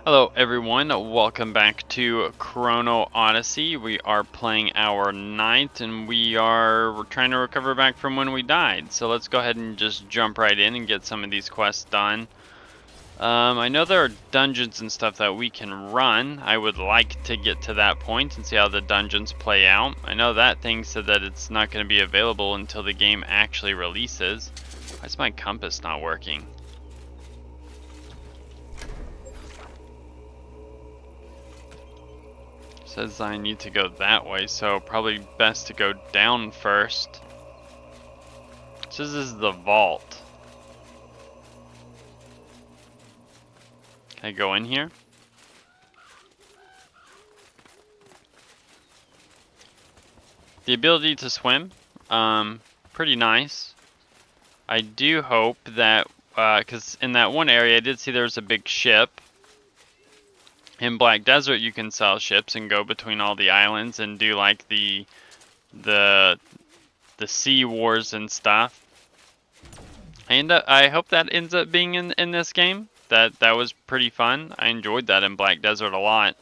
Hello everyone, welcome back to Chrono Odyssey. We are playing our ninth and we're trying to recover back from when we died. So let's go ahead and just jump right in and get some of these quests done. I know there are dungeons and stuff that we can run. I would like to get to that point and see how the dungeons play out. I know that thing said that it's not going to be available until the game actually releases. Why is my compass not working? Says I need to go that way, so probably best to go down first. It says this is the vault. Can I go in here? The ability to swim, pretty nice. I do hope that, because in that one area I did see there was a big ship. In Black Desert, you can sell ships and go between all the islands and do like the sea wars and stuff. And I hope that ends up being in this game. That was pretty fun. I enjoyed that in Black Desert a lot.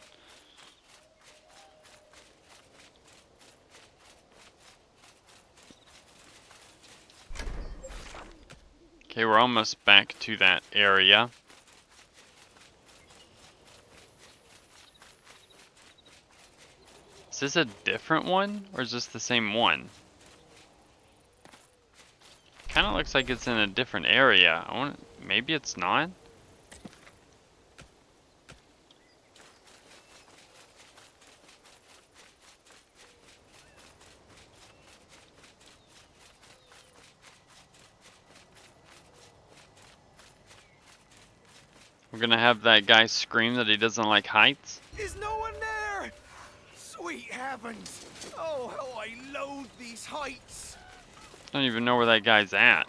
Okay, we're almost back to that area. Is this a different one, or is this the same one? Kind of looks like it's in a different area. Maybe it's not? We're gonna have that guy scream that he doesn't like heights. Is no one there? Sweet heavens! Oh, how I loathe these heights! I don't even know where that guy's at.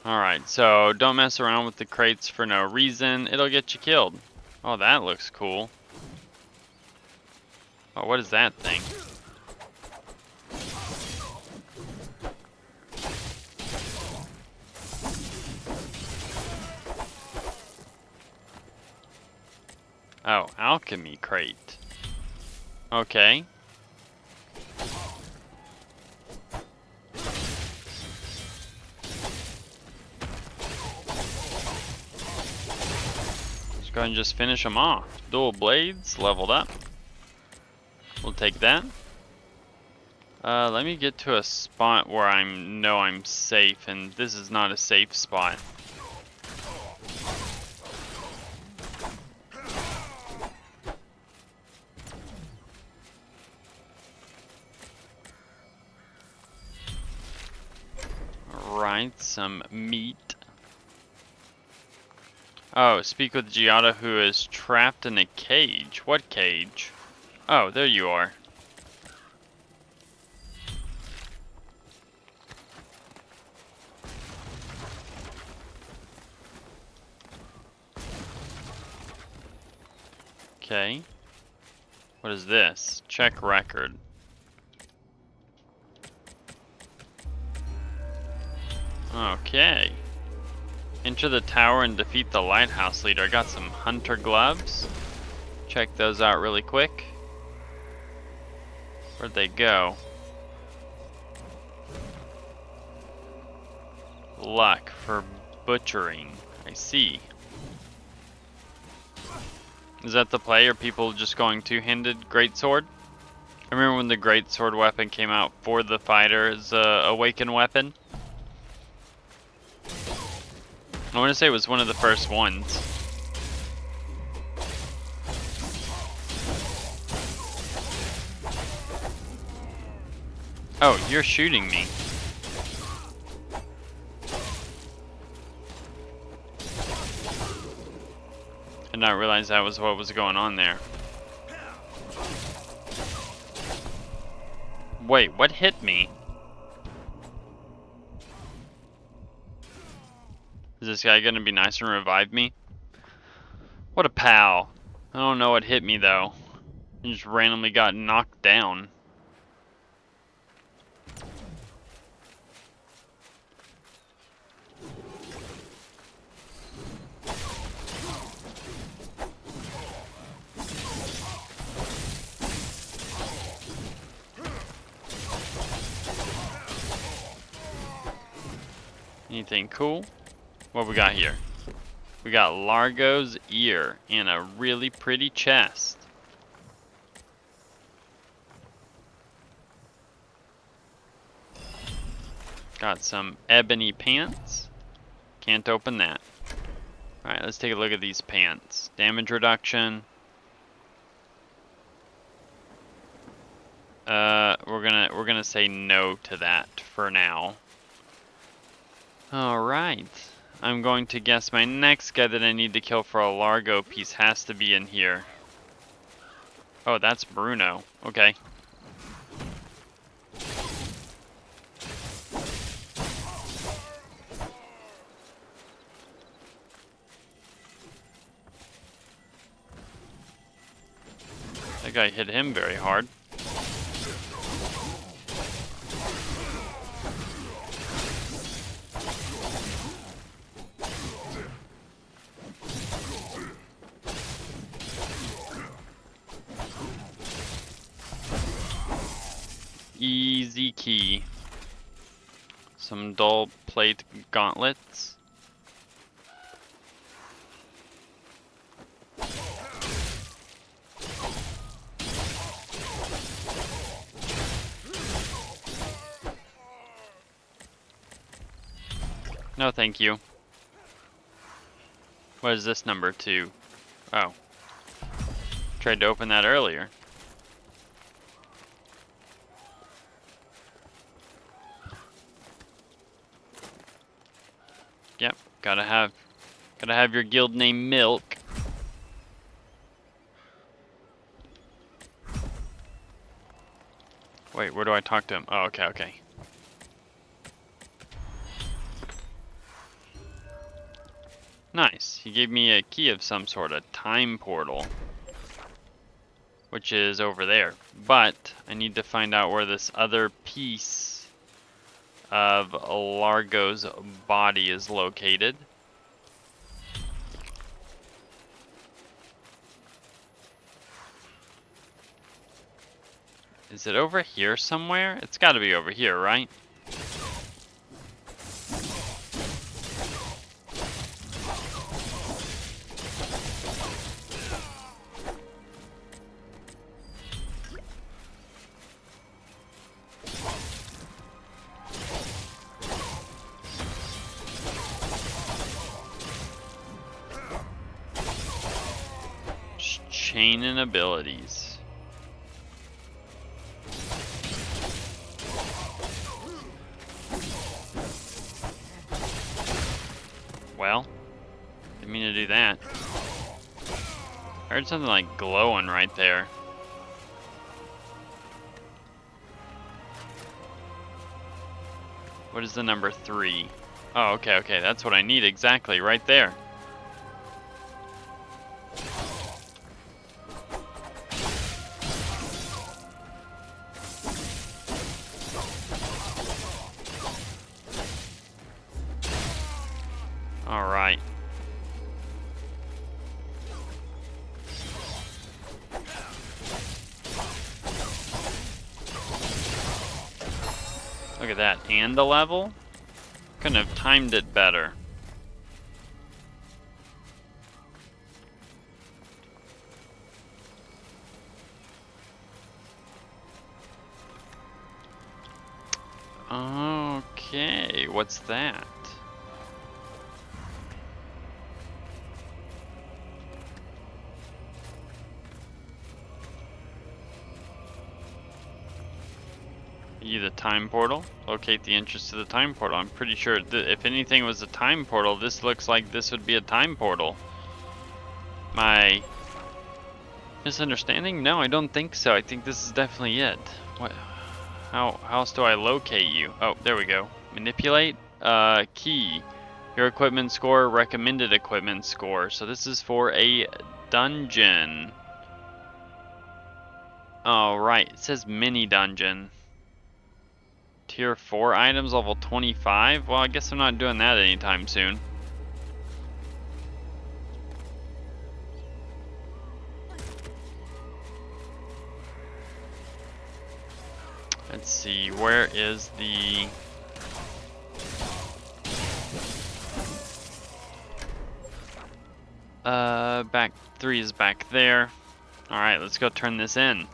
Alright, so don't mess around with the crates for no reason. It'll get you killed. Oh, that looks cool. Oh, what is that thing? Oh, alchemy crate. Okay. Let's go ahead and just finish them off. Dual blades, leveled up. We'll take that. Let me get to a spot where I know I'm safe, and this is not a safe spot. Alright, some meat. Oh, speak with Giada, who is trapped in a cage. What cage? Oh, there you are. Okay. What is this? Check record. Okay. Enter the tower and defeat the lighthouse leader. I got some hunter gloves. Check those out really quick. Where'd they go? Luck for butchering. I see. Is that the play, or people just going two-handed greatsword? I remember when the greatsword weapon came out for the fighter as a awakened weapon. I want to say it was one of the first ones. Oh, you're shooting me. I did not realize that was what was going on there. Wait, what hit me? Is this guy gonna be nice and revive me? What a pal. I don't know what hit me though. I just randomly got knocked down. Anything cool? What we got here? We got Largo's ear and a really pretty chest. Got some ebony pants. Can't open that. Alright, let's take a look at these pants. Damage reduction. We're gonna say no to that for now. Alright. I'm going to guess my next guy that I need to kill for a Largo piece has to be in here. Oh, that's Bruno. Okay. That guy hit him very hard. Easy key. Some dull plate gauntlets. No, thank you. What is this number 2? Oh. Tried to open that earlier. Yep, gotta have your guild name Milk. Wait, where do I talk to him? Oh, okay. Nice. He gave me a key of some sort, a time portal, which is over there. But I need to find out where this other piece of Largo's body is located. Is it over here somewhere? It's got to be over here, right? Chain and abilities. Well, didn't mean to do that. I heard something like glowing right there. What is the number 3? Oh, okay, that's what I need exactly, right there. Alright. Look at that. And the level? Couldn't have timed it better. Okay, what's that? The time portal. Locate the entrance to the time portal. I'm pretty sure if anything was a time portal, this looks like this would be a time portal. My misunderstanding? No, I don't think so. I think this is definitely it. What? How else do I locate you? Oh, there we go. Manipulate. Key. Your equipment score, recommended equipment score. So this is for a dungeon. Oh, right. It says mini dungeon. Tier 4 items, level 25? Well, I guess I'm not doing that anytime soon. Let's see, where is the Back 3 is back there. Alright, let's go turn this in.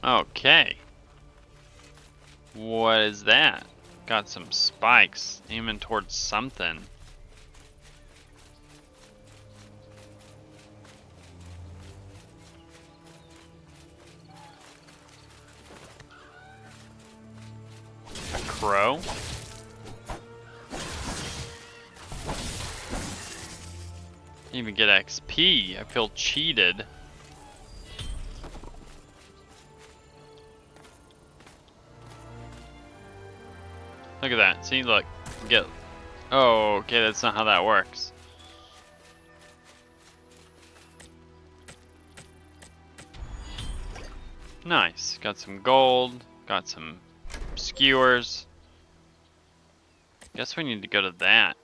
Okay. What is that? Got some spikes aiming towards something. A crow? Didn't even get XP. I feel cheated. Look at that. See, look. Get. Oh, okay, that's not how that works. Nice. Got some gold. Got some skewers. Guess we need to go to that.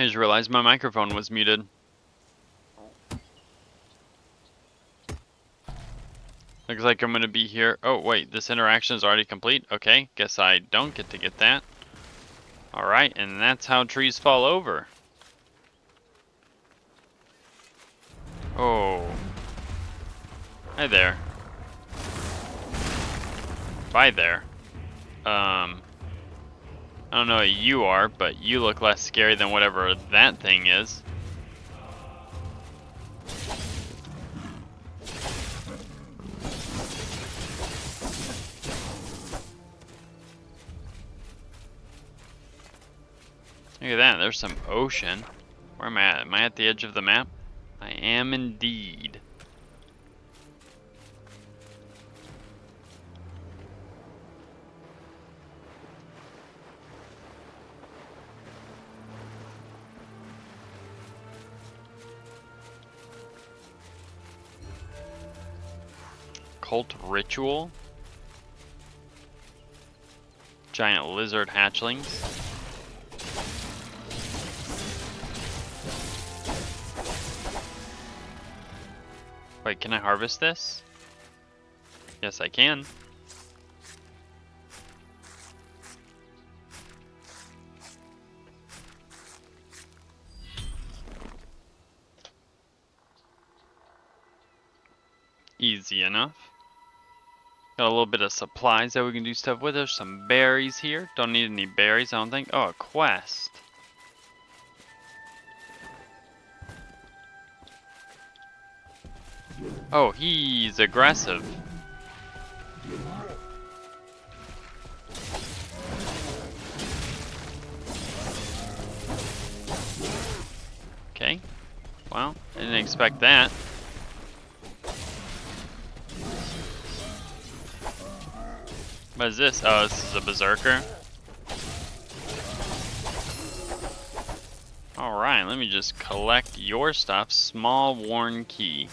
I just realized my microphone was muted. Looks like I'm gonna be here. Oh wait, this interaction is already complete. Okay, guess I don't get to get that. Alright, and that's how trees fall over. Oh. Hi there. Bye there. I don't know what you are, but you look less scary than whatever that thing is. Look at that, there's some ocean. Where am I at? Am I at the edge of the map? I am indeed. Cult ritual. Giant lizard hatchlings. Wait, can I harvest this? Yes, I can. Easy enough. Got a little bit of supplies that we can do stuff with. There's some berries here. Don't need any berries, I don't think. Oh, a quest. Oh, he's aggressive. Okay. Well, I didn't expect that. What is this? Oh, this is a berserker. Alright, let me just collect your stuff. Small worn key.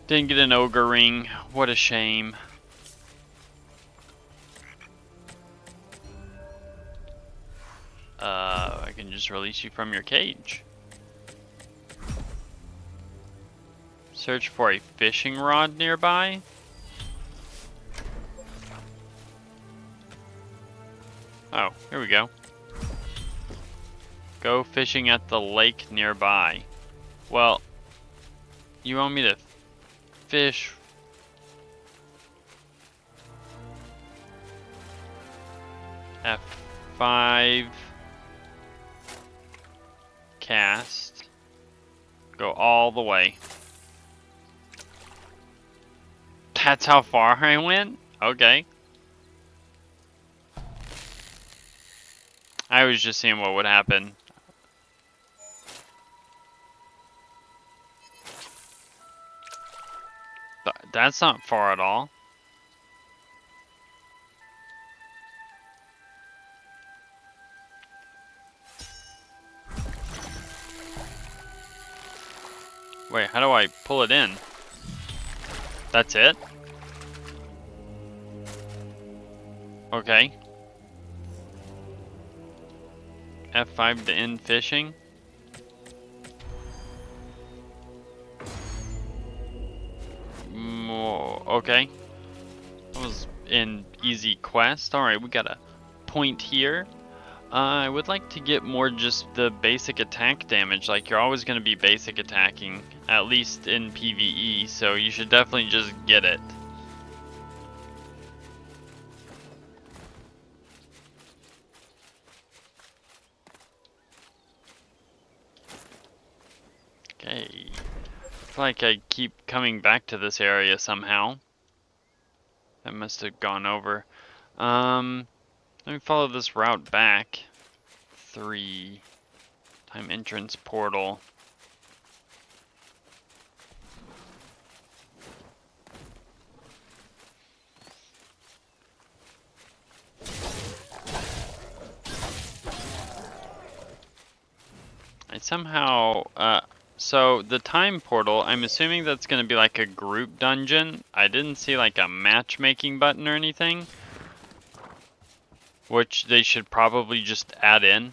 Didn't get an ogre ring. What a shame. I can just release you from your cage. Search for a fishing rod nearby. Oh, here we go. Go fishing at the lake nearby. Well, you want me to fish? F5. Cast. Go all the way. That's how far I went? Okay. I was just seeing what would happen. That's not far at all. Wait, how do I pull it in? That's it? Okay. F5 to end fishing. Okay. That was an easy quest. Alright, we got a point here. I would like to get more just the basic attack damage. Like, you're always going to be basic attacking, at least in PvE, so you should definitely just get it. Okay. I feel like I keep coming back to this area somehow. That must have gone over. Let me follow this route back. 3 time entrance portal. I somehow, so the time portal, I'm assuming that's going to be like a group dungeon. I didn't see like a matchmaking button or anything, which they should probably just add in.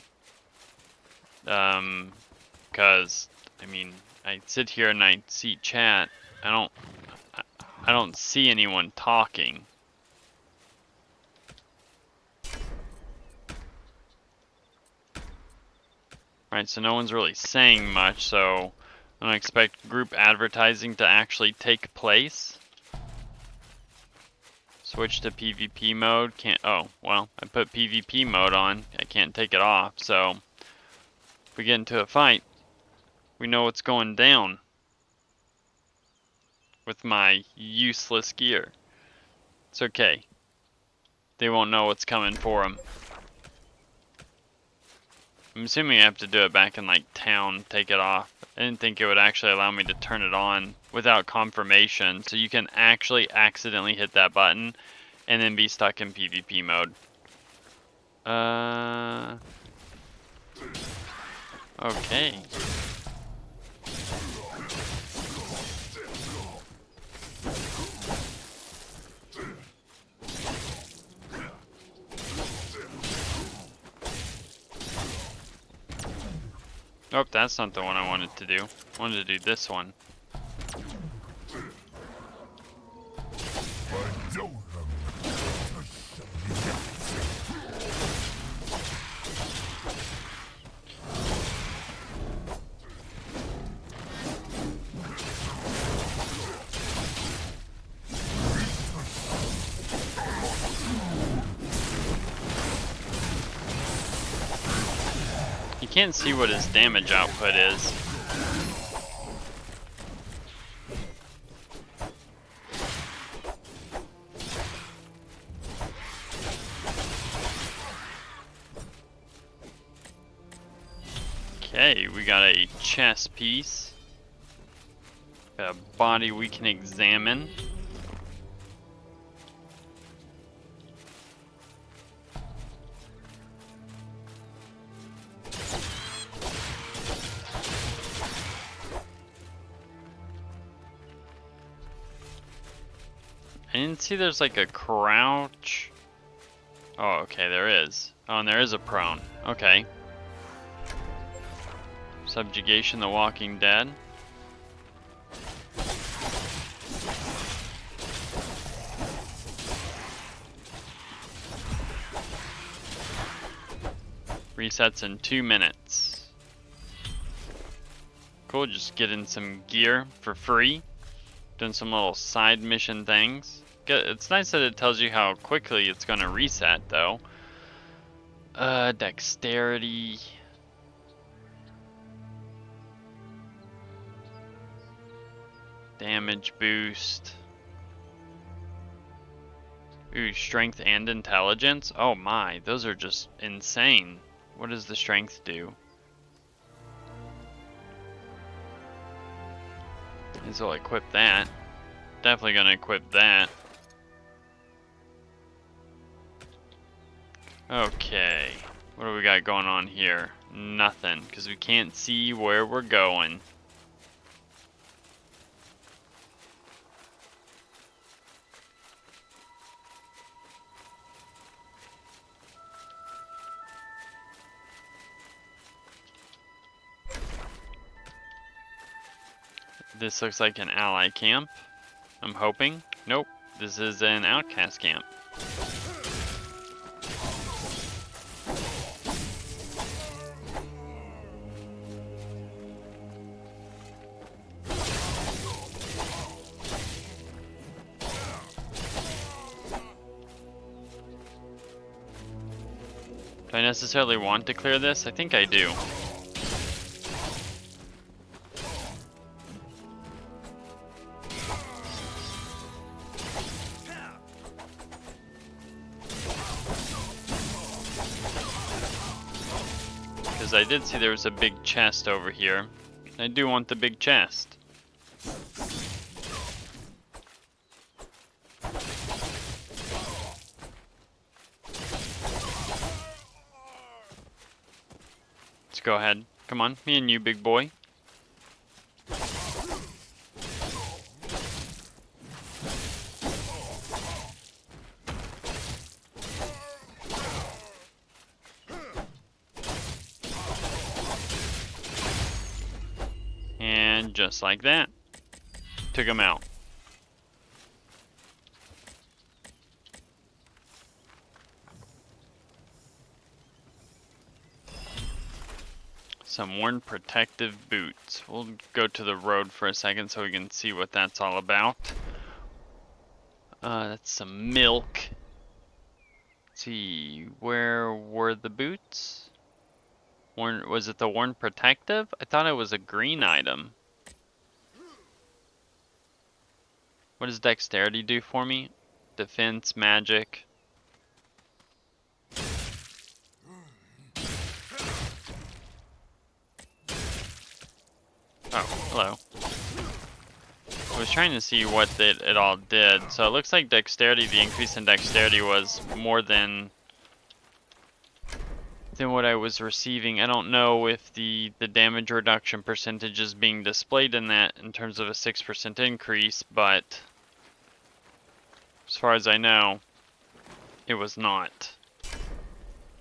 Because I mean, I sit here and I see chat. I don't see anyone talking. Right, so no one's really saying much, so I don't expect group advertising to actually take place. Switch to PvP mode. Can't. Oh, well, I put PvP mode on. I can't take it off, so if we get into a fight, we know what's going down with my useless gear. It's okay. They won't know what's coming for them. I'm assuming I have to do it back in like town, take it off. I didn't think it would actually allow me to turn it on without confirmation, so you can actually accidentally hit that button and then be stuck in PvP mode. Okay. Oh, that's not the one I wanted to do. I wanted to do this one. You can't see what his damage output is. Okay, we got a chest piece. Got a body we can examine. I didn't see there's like a crouch. Oh, okay, there is. Oh, and there is a prone. Okay. Subjugation, The Walking Dead. Resets in 2 minutes. Cool, just getting some gear for free. Doing some little side mission things. It's nice that it tells you how quickly it's going to reset, though. Dexterity. Damage boost. Ooh, strength and intelligence. Oh my, those are just insane. What does the strength do? This will equip that. Definitely gonna equip that. Okay, what do we got going on here? Nothing, because we can't see where we're going. This looks like an ally camp. I'm hoping. Nope, this is an outcast camp. Do I necessarily want to clear this? I think I do. Because I did see there was a big chest over here. I do want the big chest. Let's go ahead. Come on, me and you, big boy. Just like that. Took him out. Some worn protective boots. We'll go to the road for a second so we can see what that's all about. That's some milk. Let's see, where were the boots? Was it the worn protective? I thought it was a green item. What does dexterity do for me? Defense, magic. Oh, hello. I was trying to see what it all did. So it looks like dexterity, the increase in dexterity was more than what I was receiving. I don't know if the damage reduction percentage is being displayed in that in terms of a 6% increase, but as far as I know, it was not.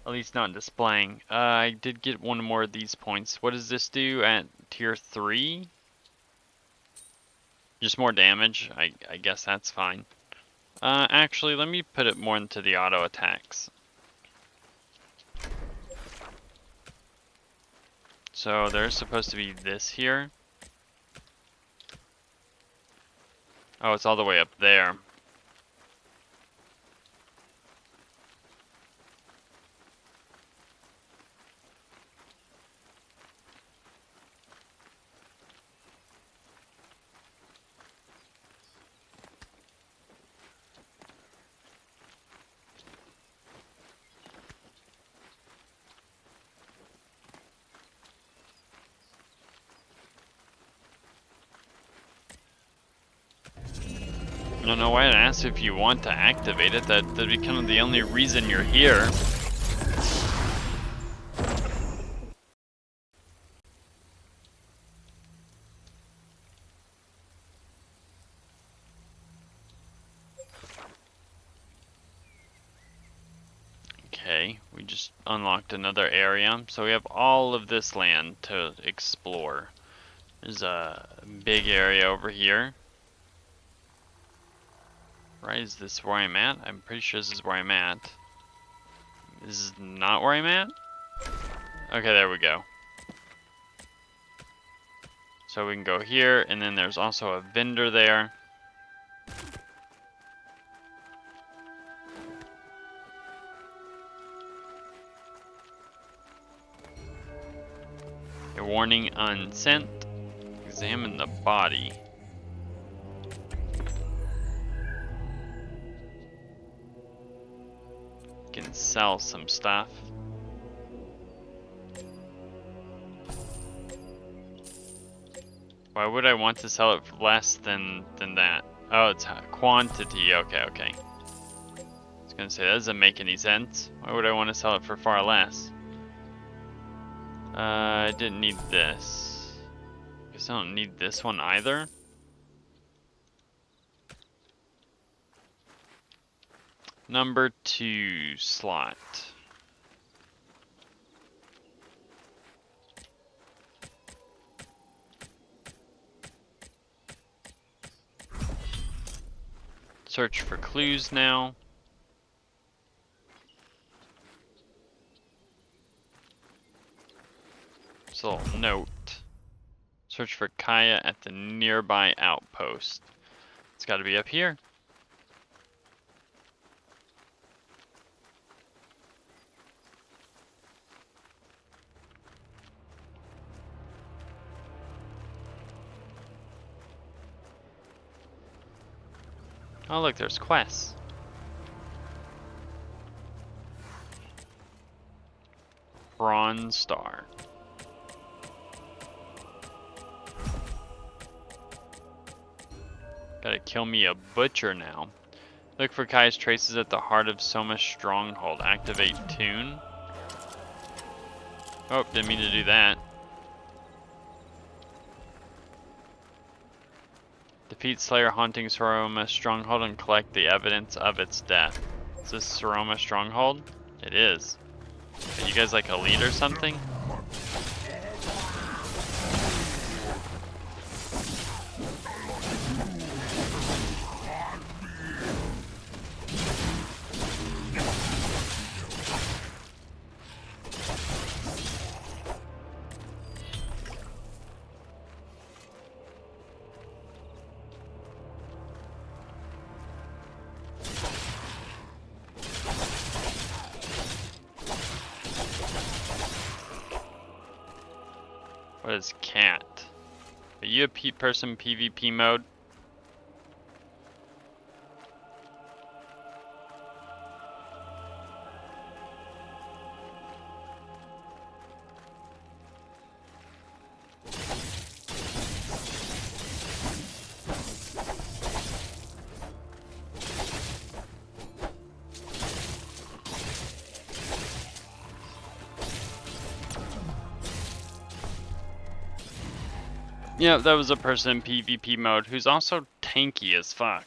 At least not displaying. I did get one more of these points. What does this do at tier 3? Just more damage. I guess that's fine. Actually, let me put it more into the auto attacks. So there's supposed to be this here. Oh, it's all the way up there. I don't know why it asks if you want to activate it. That'd be kind of the only reason you're here. Okay, we just unlocked another area. So we have all of this land to explore. There's a big area over here. Right, is this where I'm at? I'm pretty sure this is where I'm at. This is not where I'm at? Okay, there we go. So we can go here, and then there's also a vendor there. A warning on scent. Examine the body. Can sell some stuff. Why would I want to sell it for less than that? Oh, it's quantity. Okay, okay. I was gonna say, that doesn't make any sense. Why would I want to sell it for far less? I didn't need this. Guess I don't need this one either. Number 2 slot. Search for clues now. It's a little note. Search for Kaya at the nearby outpost. It's got to be up here. Oh look, there's quests. Bronze Star. Gotta kill me a butcher now. Look for Kai's traces at the heart of Soma's stronghold. Activate tune. Oh, didn't mean to do that. Defeat Slayer haunting Soma's stronghold and collect the evidence of its death. Is this Soma's stronghold? It is. Are you guys like a lead or something? What is cat? Are you a person PvP mode? Yeah, that was a person in PvP mode who's also tanky as fuck.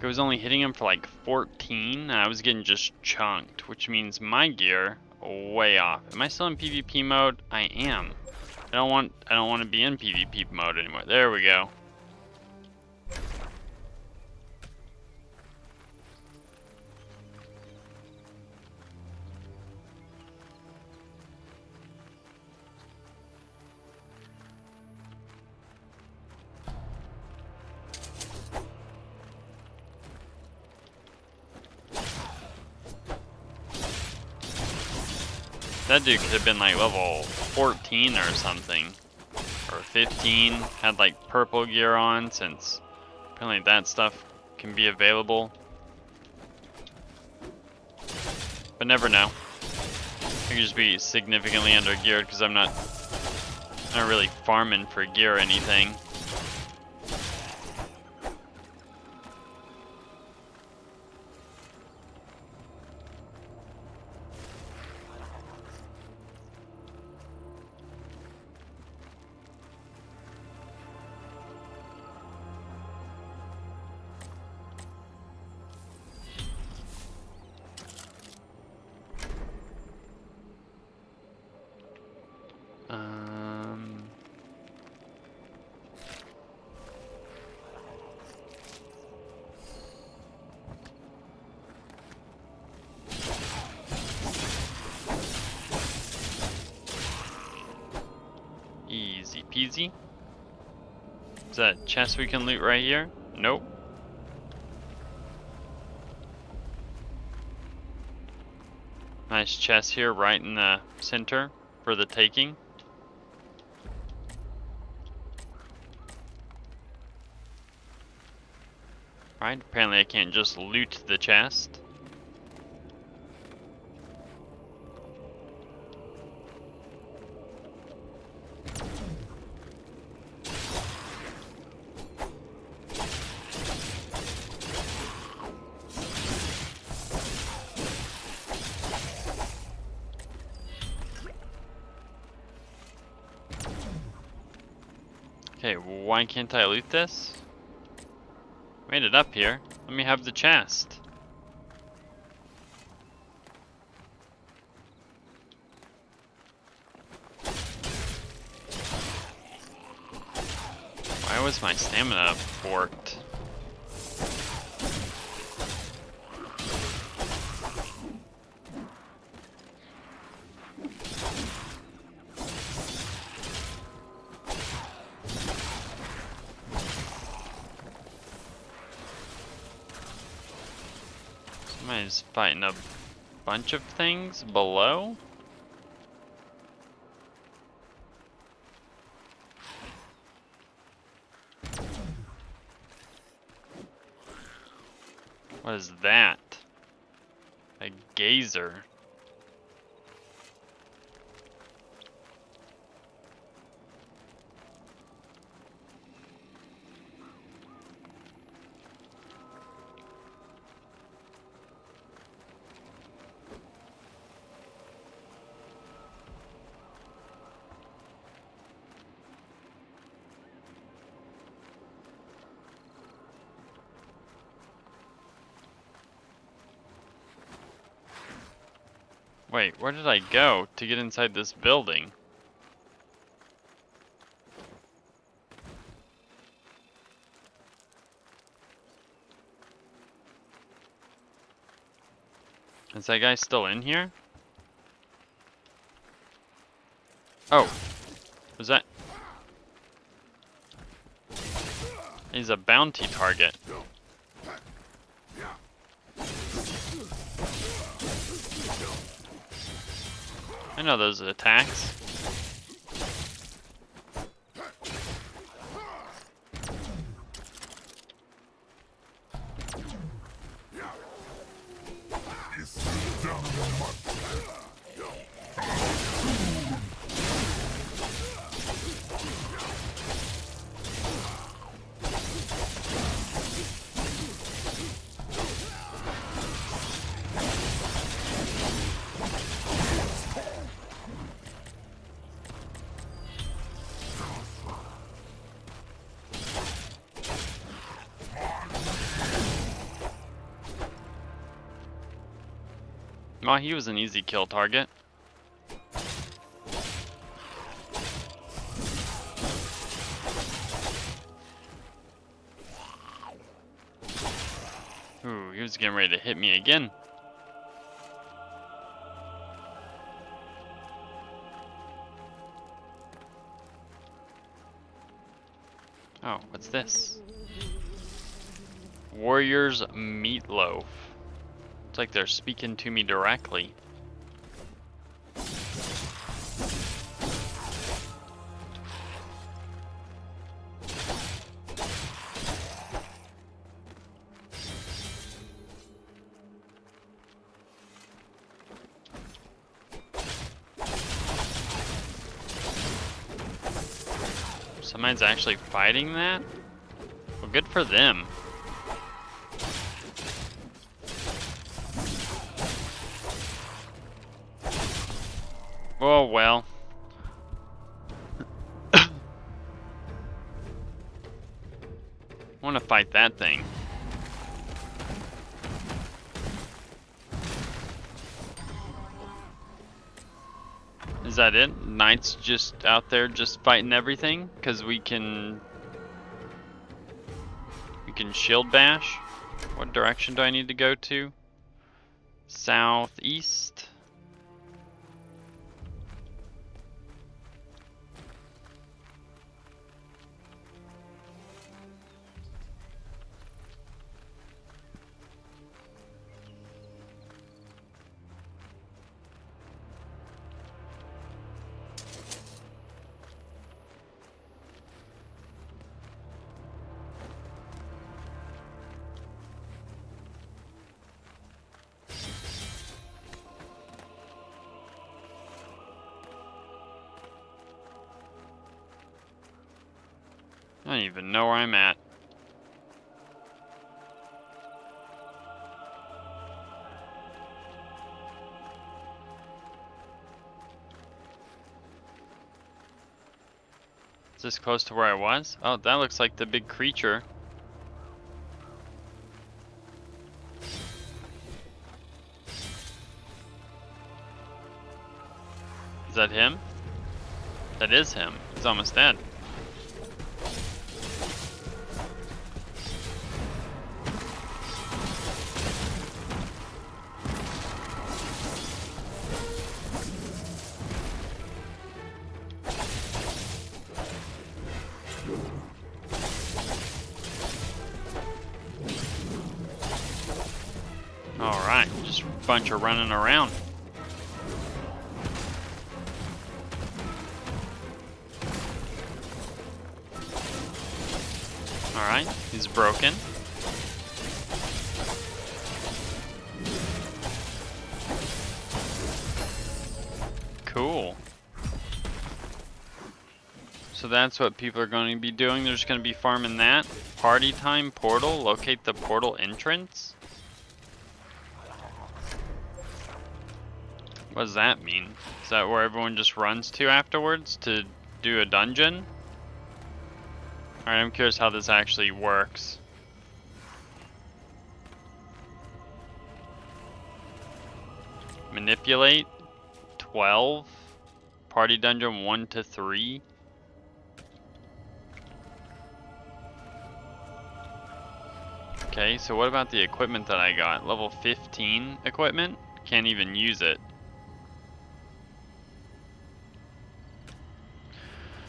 I was only hitting him for like 14, and I was getting just chunked, which means my gear way off. Am I still in PvP mode? I am. I don't want to be in PvP mode anymore. There we go. That dude could have been like level 14 or something. Or 15. Had like purple gear on, since apparently that stuff can be available. But never know. I could just be significantly under geared because I'm not really farming for gear or anything. Easy peasy. Is that a chest we can loot right here? Nope. Nice chest here right in the center for the taking. Right, apparently I can't just loot the chest. Okay, why can't I loot this? Made it up here. Let me have the chest. Why was my stamina forked? Somebody's fighting a bunch of things below? What is that? A gazer. Wait, where did I go to get inside this building? Is that guy still in here? Oh, was that? He's a bounty target. I know those attacks. Well, he was an easy kill target. Ooh, he was getting ready to hit me again. Oh, what's this? Warrior's Meatloaf. It's like they're speaking to me directly. Somebody's actually fighting that? Well, good for them. Oh, well. I want to fight that thing. Is that it? Knight's just out there just fighting everything? Because we can shield bash? What direction do I need to go to? Southeast? I don't even know where I'm at. Is this close to where I was? Oh, that looks like the big creature. Is that him? That is him. He's almost dead. Alright, just a bunch of running around. Alright, he's broken. Cool. So that's what people are going to be doing. They're just going to be farming that. Party time portal. Locate the portal entrance. What does that mean? Is that where everyone just runs to afterwards to do a dungeon? Alright, I'm curious how this actually works. Manipulate 12. Party dungeon 1 to 3. Okay, so what about the equipment that I got? Level 15 equipment? Can't even use it.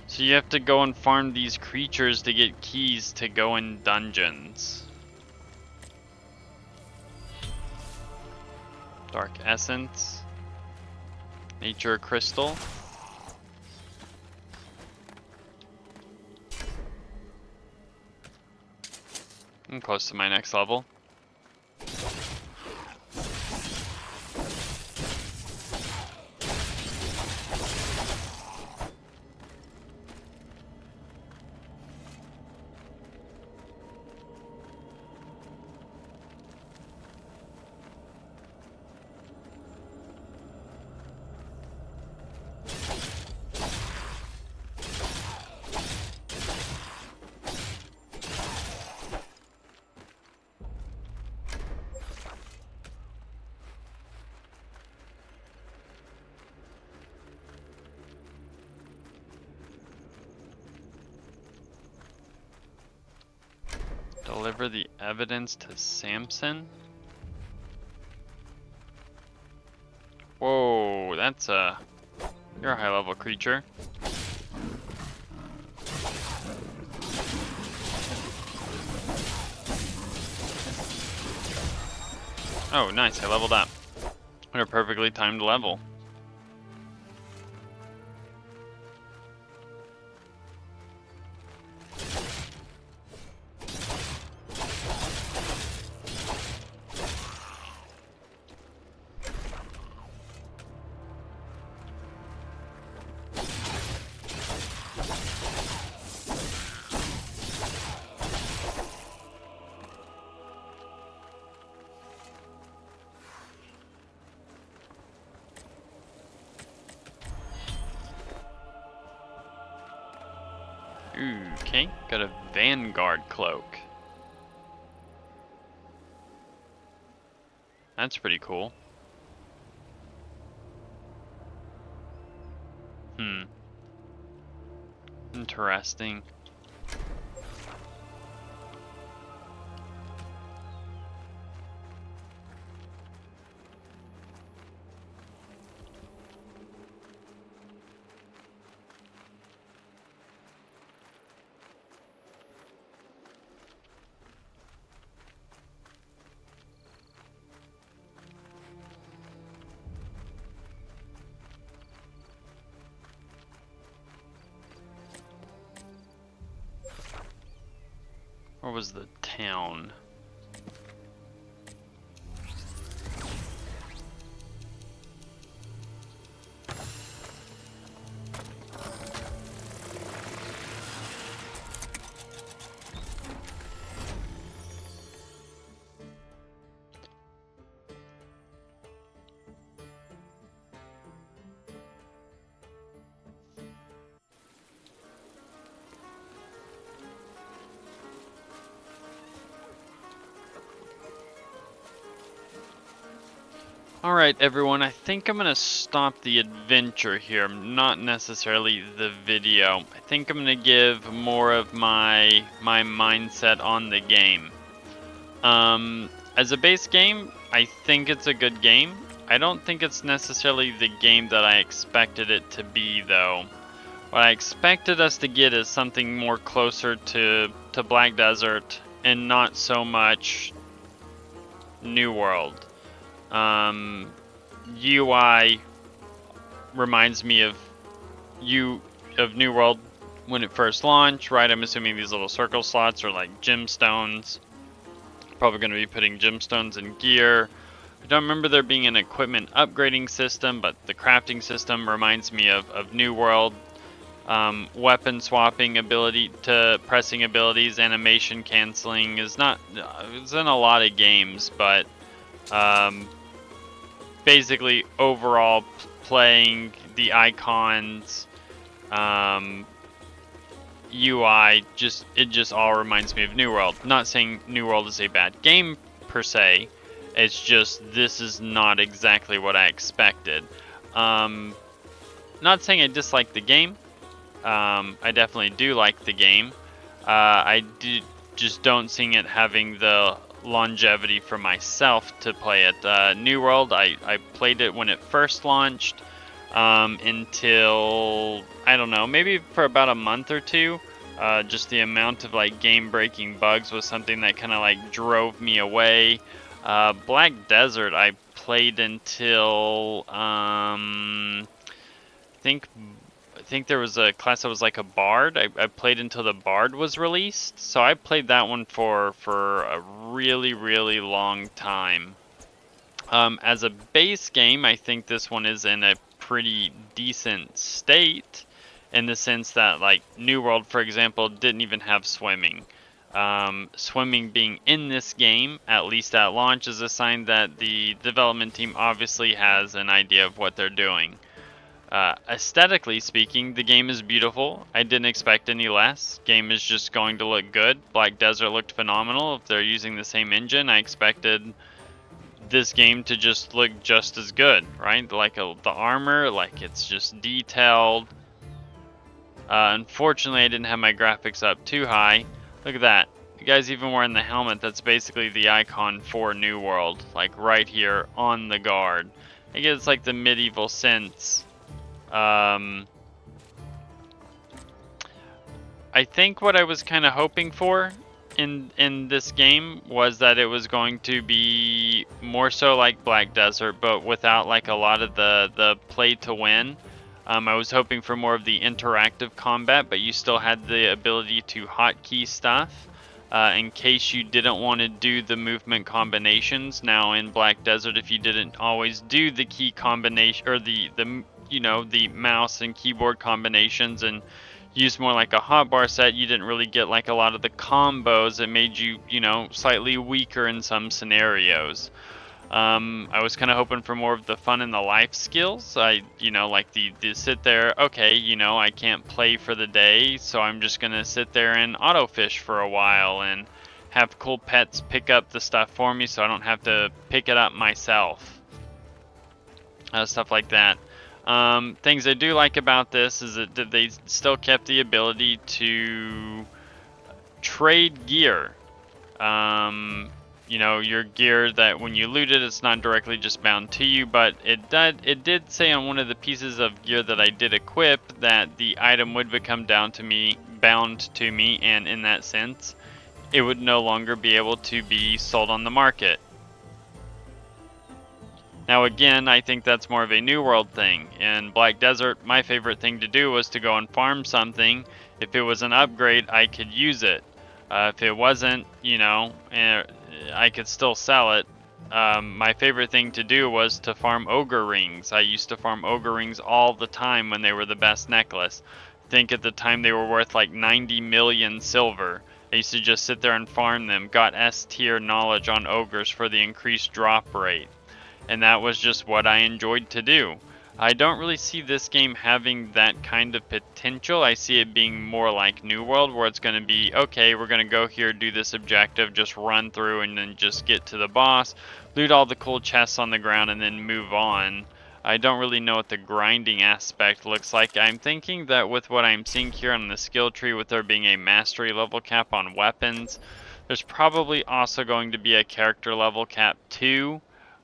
So you have to go and farm these creatures to get keys to go in dungeons. Dark Essence. Nature crystal. I'm close to my next level. Deliver the evidence to Samson? Whoa, that's a... You're a high-level creature. Oh, nice, I leveled up. What a perfectly timed level. Okay, got a Vanguard cloak. That's pretty cool. Interesting. Where was the town? Alright everyone, I think I'm gonna stop the adventure here, not necessarily the video. I think I'm gonna give more of my mindset on the game. As a base game, I think it's a good game. I don't think it's necessarily the game that I expected it to be though. What I expected us to get is something more closer to Black Desert and not so much New World. UI reminds me of New World when it first launched, right? I'm assuming these little circle slots are like gemstones. Probably going to be putting gemstones in gear. I don't remember there being an equipment upgrading system, but the crafting system reminds me of New World. Weapon swapping ability to pressing abilities, animation canceling is not, it's in a lot of games, but basically overall playing the icons, UI, it just all reminds me of New World. Not saying New World is a bad game per se, it's just this is not exactly what I expected. Not saying I dislike the game. I definitely do like the game. I just don't see it having the longevity for myself to play it. New World, I played it when it first launched until, I don't know, maybe for about a month or two. Just the amount of like game-breaking bugs was something that kind of like drove me away. Black Desert, I played until I think there was a class that was like a bard. I played until the bard was released, so I played that one for a really long time. As a base game, I think this one is in a pretty decent state, in the sense that, like, New World, for example, didn't even have swimming. Swimming being in this game, at least at launch, is a sign that the development team obviously has an idea of what they're doing. Aesthetically speaking, the game is beautiful. I didn't expect any less. Game is just going to look good. Black Desert looked phenomenal. If they're using the same engine, I expected this game to just look just as good, right? Like the armor, like it's just detailed. Unfortunately, I didn't have my graphics up too high. Look at that. You guys even wearing the helmet. That's basically the icon for New World, like right here on the guard. I guess it's like the medieval sense. I think what I was kind of hoping for in this game was that it was going to be more so like Black Desert, but without like a lot of the play to win. I was hoping for more of the interactive combat, but you still had the ability to hotkey stuff in case you didn't want to do the movement combinations. Now in Black Desert, if you didn't always do the key combination or the you know, the mouse and keyboard combinations and use more like a hotbar set, you didn't really get like a lot of the combos. It made you, you know, slightly weaker in some scenarios. I was kind of hoping for more of the fun and the life skills. You know, like the sit there, okay, you know, I can't play for the day, so I'm just gonna sit there and auto fish for a while and have cool pets pick up the stuff for me so I don't have to pick it up myself. Stuff like that. Things I do like about this is that they still kept the ability to trade gear. You know, your gear that when you loot it, it's not directly just bound to you, but it did say on one of the pieces of gear that I did equip that the item would become bound to me, and in that sense, it would no longer be able to be sold on the market. Now again, I think that's more of a New World thing. In Black Desert, my favorite thing to do was to go and farm something. If it was an upgrade, I could use it. If it wasn't, you know, I could still sell it. My favorite thing to do was to farm ogre rings. I used to farm ogre rings all the time when they were the best necklace. I think at the time they were worth like 90 million silver. I used to just sit there and farm them. Got S tier knowledge on ogres for the increased drop rate. And that was just what I enjoyed to do. I don't really see this game having that kind of potential. I see it being more like New World, where it's going to be, okay, we're going to go here, do this objective, just run through and then just get to the boss, loot all the cool chests on the ground, and then move on. I don't really know what the grinding aspect looks like. I'm thinking that with what I'm seeing here on the skill tree, with there being a mastery level cap on weapons, there's probably also going to be a character level cap too.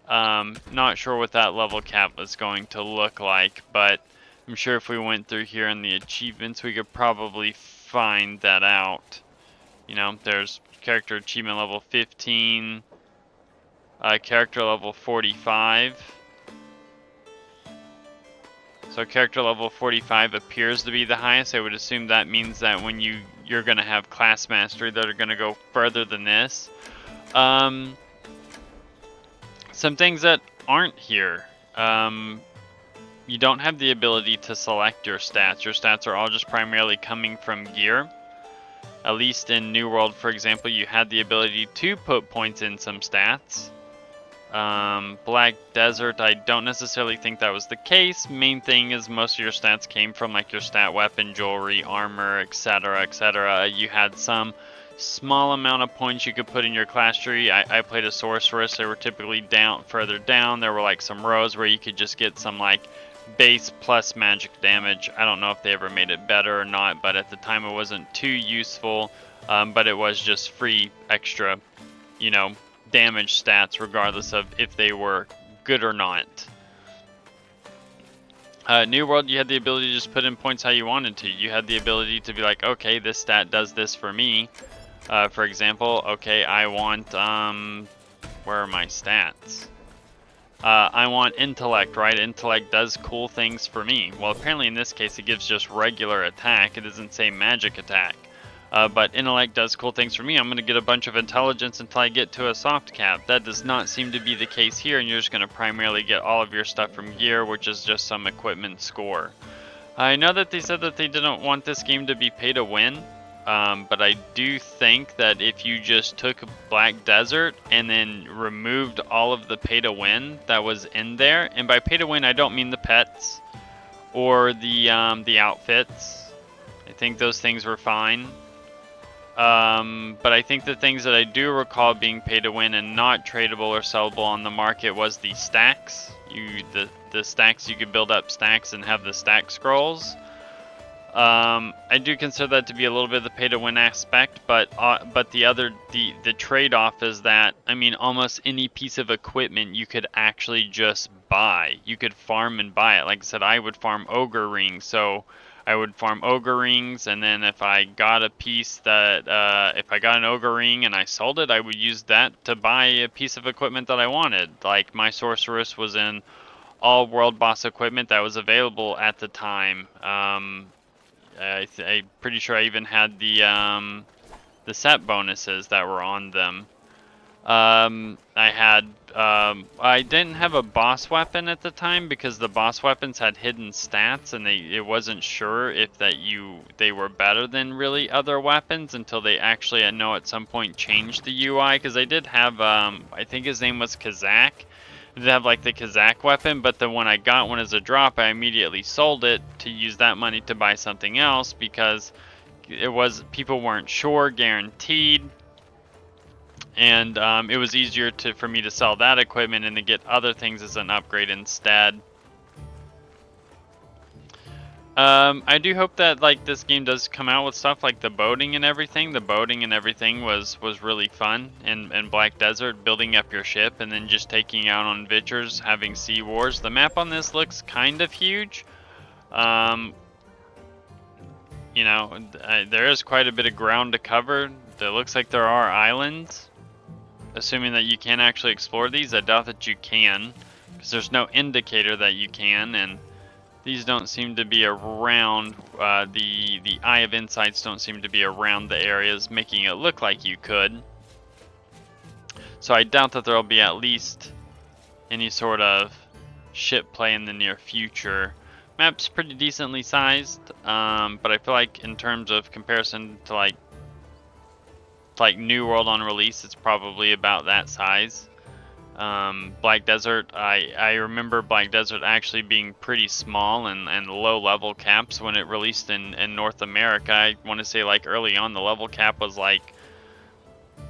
Not sure what that level cap is going to look like, but I'm sure if we went through here in the achievements, we could probably find that out. You know, there's character achievement level 15, character level 45. So character level 45 appears to be the highest. I would assume that means that when you're going to have class mastery that are going to go further than this. Some things that aren't here. You don't have the ability to select your stats. Your stats are all just primarily coming from gear. At least in New World, for example, you had the ability to put points in some stats. Black Desert, I don't necessarily think that was the case. Main thing is most of your stats came from like your stat weapon, jewelry, armor, etc., etc. You had some small amount of points you could put in your class tree. I played a sorceress. They were typically further down. There were like some rows where you could just get some like base plus magic damage. I don't know if they ever made it better or not, but at the time it wasn't too useful. But it was just free extra, you know, damage stats regardless of if they were good or not. New World, you had the ability to just put in points how you wanted to. You had the ability to be like, okay, this stat does this for me. For example, okay, I want, where are my stats? I want intellect, right? Intellect does cool things for me. Well, apparently in this case it gives just regular attack. It doesn't say magic attack. But intellect does cool things for me. I'm going to get a bunch of intelligence until I get to a soft cap. That does not seem to be the case here, and you're just going to primarily get all of your stuff from gear, which is just some equipment score. I know that they said that they didn't want this game to be pay to win, but I do think that if you just took Black Desert and then removed all of the pay to win that was in there, and by pay to win I don't mean the pets or the outfits. I think those things were fine. But I think the things that I do recall being pay to win and not tradable or sellable on the market was the stacks. The stacks, you could build up stacks and have the stack scrolls. I do consider that to be a little bit of the pay to win aspect, but the trade-off is that, I mean, almost any piece of equipment you could actually just buy. You could farm and buy it. Like I said, I would farm ogre rings, so I would farm ogre rings, and then if I got a piece that, if I got an ogre ring and I sold it, I would use that to buy a piece of equipment that I wanted. Like my sorceress was in all world boss equipment that was available at the time. I'm pretty sure I even had the set bonuses that were on them. I didn't have a boss weapon at the time because the boss weapons had hidden stats, and it wasn't sure if they were better than really other weapons until they actually, I know at some point, changed the UI, because I did have, I think his name was Kazak. I did have like the Kazak weapon, but the one I got one as a drop, I immediately sold it to use that money to buy something else because people weren't sure, guaranteed. And it was easier for me to sell that equipment and to get other things as an upgrade instead. I do hope that like this game does come out with stuff like the boating and everything. The boating and everything was really fun in Black Desert, building up your ship and then just taking out on adventures, having sea wars. The map on this looks kind of huge. You know, there is quite a bit of ground to cover. It looks like there are islands. Assuming that you can actually explore these, I doubt that you can, because there's no indicator that you can, and these don't seem to be around, the Eye of Insights don't seem to be around the areas, making it look like you could. So I doubt that there will be at least any sort of ship play in the near future. Map's pretty decently sized, but I feel like in terms of comparison to like New World on release, it's probably about that size. Black Desert, I remember Black Desert actually being pretty small and low level caps when it released in North America. I want to say like early on the level cap was like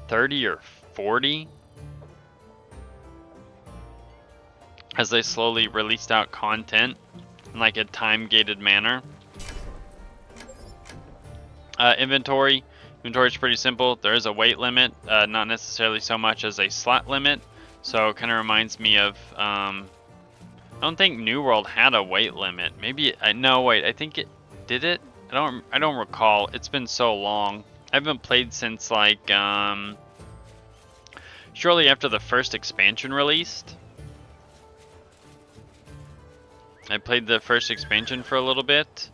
30 or 40 as they slowly released out content in like a time gated manner. Inventory is pretty simple. There is a weight limit, not necessarily so much as a slot limit. So it kind of reminds me of, I don't think New World had a weight limit. Maybe, no wait, I think it, did it? I don't recall. It's been so long. I haven't played since like, shortly after the first expansion released. I played the first expansion for a little bit.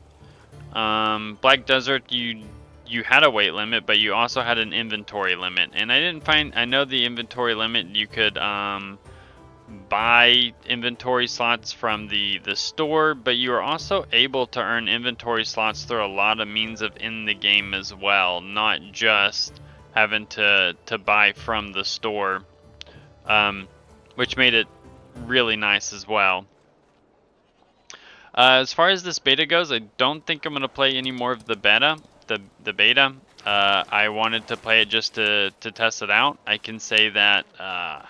Black Desert, you had a weight limit, but you also had an inventory limit. And I know the inventory limit, you could buy inventory slots from the store, but you were also able to earn inventory slots through a lot of means of in the game as well, not just having to buy from the store, which made it really nice as well. As far as this beta goes, I don't think I'm going to play any more of the beta. The beta. I wanted to play it just to test it out. I can say that I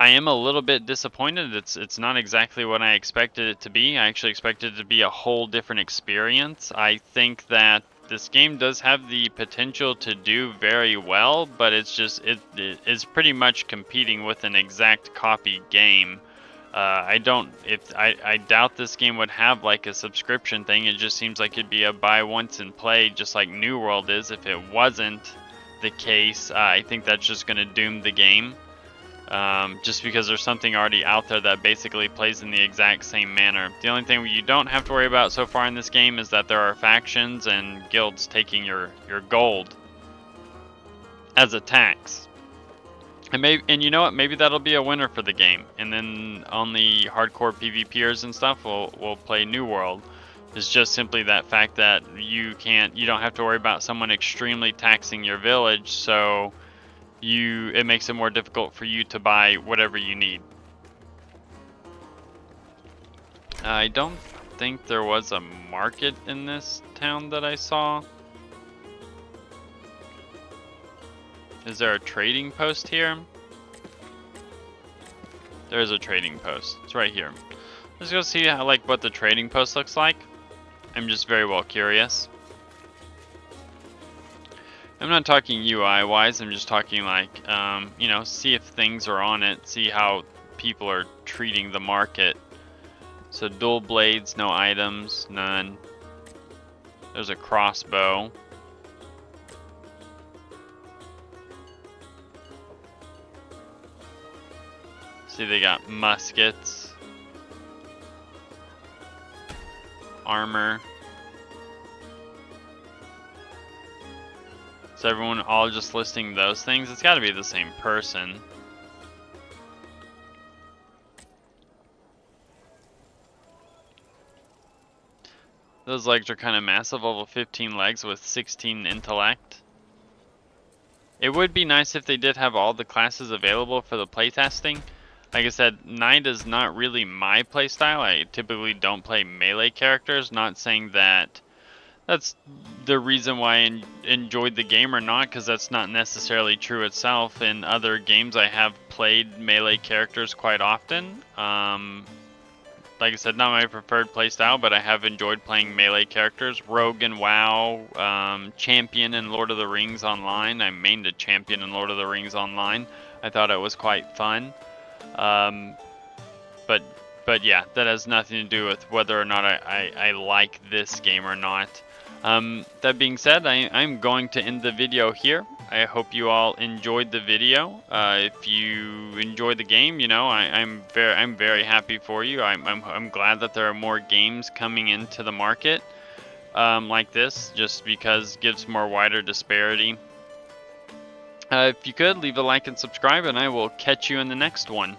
am a little bit disappointed. It's not exactly what I expected it to be. I actually expected it to be a whole different experience. I think that this game does have the potential to do very well, but it's just it is pretty much competing with an exact copy game. I doubt this game would have like a subscription thing. It just seems like it'd be a buy once and play, just like New World is. If it wasn't the case, I think that's just going to doom the game. just because there's something already out there that basically plays in the exact same manner. The only thing you don't have to worry about so far in this game is that there are factions and guilds taking your gold as a tax. And you know what? Maybe that'll be a winner for the game. And then on the hardcore PvPers and stuff, we'll play New World. It's just simply that fact that you don't have to worry about someone extremely taxing your village, so it makes it more difficult for you to buy whatever you need. I don't think there was a market in this town that I saw. Is there a trading post here? There is a trading post. It's right here. Let's go see how, what the trading post looks like. I'm just very well curious. I'm not talking UI wise, I'm just talking you know, see if things are on it, see how people are treating the market. So dual blades, no items, none. There's a crossbow. See, they got muskets, armor. Is everyone all just listing those things? It's got to be the same person. Those legs are kind of massive, level 15 legs with 16 intellect. It would be nice if they did have all the classes available for the playtesting. Like I said, Knight is not really my playstyle. I typically don't play melee characters. Not saying that that's the reason why I enjoyed the game or not, because that's not necessarily true itself. In other games, I have played melee characters quite often. Like I said, not my preferred playstyle, but I have enjoyed playing melee characters. Rogue in WoW, Champion in Lord of the Rings Online. I mained a Champion in Lord of the Rings Online. I thought it was quite fun. But yeah, that has nothing to do with whether or not I like this game or not. That being said, I'm going to end the video here. I hope you all enjoyed the video. If you enjoyed the game, you know, I'm very happy for you. I'm glad that there are more games coming into the market like this, just because it gives more wider disparity. If you could, leave a like and subscribe, and I will catch you in the next one.